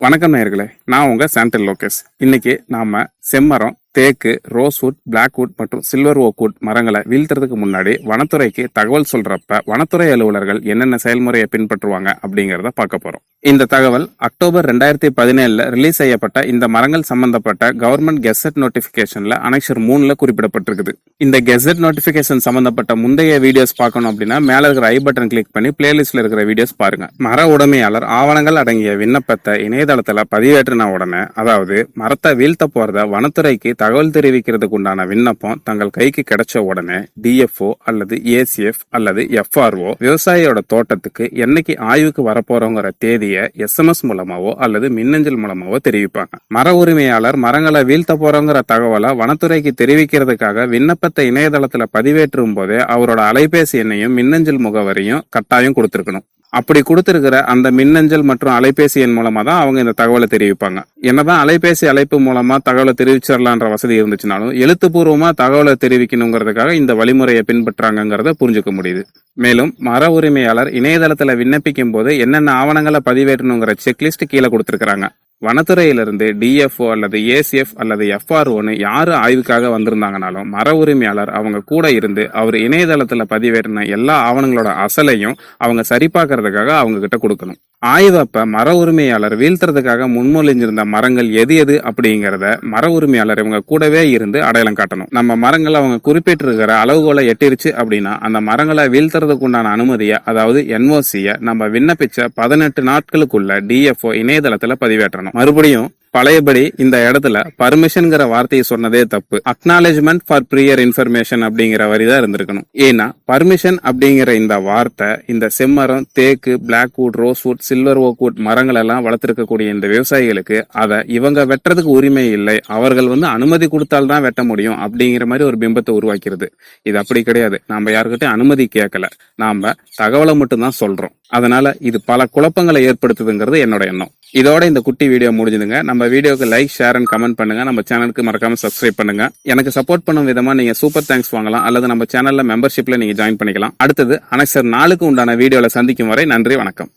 வணக்கம் நேயர்களே, நான் உங்க சாண்டல் லோகேஷ். இன்னைக்கு நாம செம்மரம், தேக்கு, ரோஸ்வுட், பிளாக்வுட் மற்றும் சில்வர் ஓக்வுட் மரங்களை வீழ்த்துறதுக்கு முன்னாடி வனத்துறைக்கு தகவல் சொல்றப்ப வனத்துறை அலுவலர்கள் என்னென்ன செயல்முறையை பின்பற்றுவாங்க அப்படிங்கறத பார்க்க போறோம். இந்த தகவல் அக்டோபர் 2017 ரிலீஸ் செய்யப்பட்ட இந்த மரங்கள் சம்பந்தப்பட்ட கவர்மெண்ட் கெசட் நோட்டிபிகேஷன்ல அனெக்சர் 3 குறிப்பிடப்பட்டிருக்குது. இந்த கெசட் நோட்டிபிகேஷன் சம்பந்தப்பட்ட முந்தைய வீடியோஸ் பார்க்கணும் அப்படின்னா மேல இருக்கிற ஐ பட்டன் கிளிக் பண்ணி பிளேலிஸ்ட்ல இருக்கிற வீடியோஸ் பாருங்க. மர உடைமையாளர் ஆவணங்கள் அடங்கிய விண்ணப்பத்தை இணையதளத்துல பதிவேற்றின உடனே, அதாவது மரத்தை வீழ்த்த போறத வனத்துறைக்கு தகவல் தெரிவிக்கிறதுக்கு உண்டான விண்ணப்பம் தங்கள் கைக்கு கிடைச்ச உடனே டிஎஃப்ஓ அல்லது ஏசிஎஃப் அல்லது எஃப்ஆர்ஓ விவசாயியோட தோட்டத்துக்கு என்னைக்கு ஆய்வுக்கு வரப்போறோங்கிற தேதியை SMS மூலமாவோ அல்லது மின்னஞ்சல் மூலமாவோ தெரிவிப்பாங்க. மர உரிமையாளர் மரங்களை வீழ்த்த போறோங்கிற தகவலை வனத்துறைக்கு தெரிவிக்கிறதுக்காக விண்ணப்பத்தை இணையதளத்துல பதிவேற்றும் போதே அவரோட அலைபேசி எண்ணையும் மின்னஞ்சல் முகவரியும் கட்டாயம் கொடுத்திருக்கணும். அப்படி கொடுத்திருக்கிற அந்த மின்னஞ்சல் மற்றும் அலைபேசி எண் மூலமா தான் அவங்க இந்த தகவலை தெரிவிப்பாங்க. என்னதான் அலைபேசி அழைப்பு மூலமா தகவலை தெரிவிச்சிடலான்ற வசதி இருந்துச்சுனாலும் எழுத்துப்பூர்வமா தகவலை தெரிவிக்கணுங்கிறதுக்காக இந்த வழிமுறையை பின்பற்றாங்கிறத புரிஞ்சுக்க முடியுது. மேலும் மர உரிமையாளர் இணையதளத்துல விண்ணப்பிக்கும் போது என்னென்ன ஆவணங்களை பதிவேற்றணுங்கிற செக்லிஸ்ட் கீழே கொடுத்திருக்கிறாங்க. வனத்துறையிலிருந்து டிஎஃப்ஓ அல்லது ஏசிஎஃப் அல்லது எஃப்ஆர்ஓன்னு யாரு ஆய்வுக்காக வந்திருந்தாங்கனாலும் மர உரிமையாளர் அவங்க கூட இருந்து அவர் இணையதளத்துல பதிவேற்றின எல்லா ஆவணங்களோட அசலையும் அவங்க சரிபார்க்கறதுக்காக அவங்க கிட்ட கொடுக்கணும். ஆய்வப்ப மர உரிமையாளர் வீழ்த்துறதுக்காக முன்மொழிஞ்சிருந்த மரங்கள் எது எது அப்படிங்கறத மர உரிமையாளர் இவங்க கூடவே இருந்து அடையாளம் காட்டணும். நம்ம மரங்கள் அவங்க குறிப்பிட்டிருக்கிற அளவுகோலை எட்டிருச்சு அப்படின்னா அந்த மரங்களை வீழ்த்துறதுக்கு உண்டான அனுமதியை, அதாவது என்ஓசியை நம்ம விண்ணப்பிச்ச 18 நாட்களுக்குள்ள டிஎஃப்ஓ இணையதளத்துல பதிவேற்றணும். மறுபடியும் பழையபடி இந்த இடத்துல பர்மிஷன்ங்கிற வார்த்தையை சொன்னதே தப்பு. அக்னாலேஜ்மெண்ட் ஃபார் ப்ரியர் இன்ஃபர்மேஷன் அப்படிங்கிற வரிதான் இருந்திருக்கணும். ஏன்னா பர்மிஷன் அப்படிங்கிற இந்த வார்த்தை இந்த செம்மரம், தேக்கு, பிளாக்வுட், ரோஸ்வுட், சில்வர் ஓக்வுட் மரங்கள் எல்லாம் வளர்த்திருக்கக்கூடிய இந்த விவசாயிகளுக்கு அதை இவங்க வெட்டுறதுக்கு உரிமை இல்லை, அவர்கள் அனுமதி கொடுத்தால்தான் வெட்ட முடியும் அப்படிங்கிற மாதிரி ஒரு பிம்பத்தை உருவாக்கிறது. இது அப்படி கிடையாது. நாம யாருக்கிட்டையும் அனுமதி கேட்கல, நாம தகவலை மட்டும்தான் சொல்றோம். அதனால இது பல குழப்பங்களை ஏற்படுத்துதுங்கிறது என்னோட எண்ணம். இதோட இந்த குட்டி வீடியோ முடிஞ்சுதுங்க. நம்ம வீடியோக்கு லைக், ஷேர் அண்ட் கமெண்ட் பண்ணுங்க. நம்ம சேனலுக்கு மறக்காம சப்ஸ்கிரைப் பண்ணுங்க. எனக்கு சப்போர்ட் பண்ணும் விதமா நீங்க சூப்பர் தேங்க்ஸ் வாங்கலாம் அல்லது நம்ம சேனல்ல மெம்பர்ஷிப்ல நீங்க ஜாயின் பண்ணிக்கலாம். அடுத்தது அனெக்சர் 4 உண்டான வீடியோல சந்திக்கும் வரை நன்றி, வணக்கம்.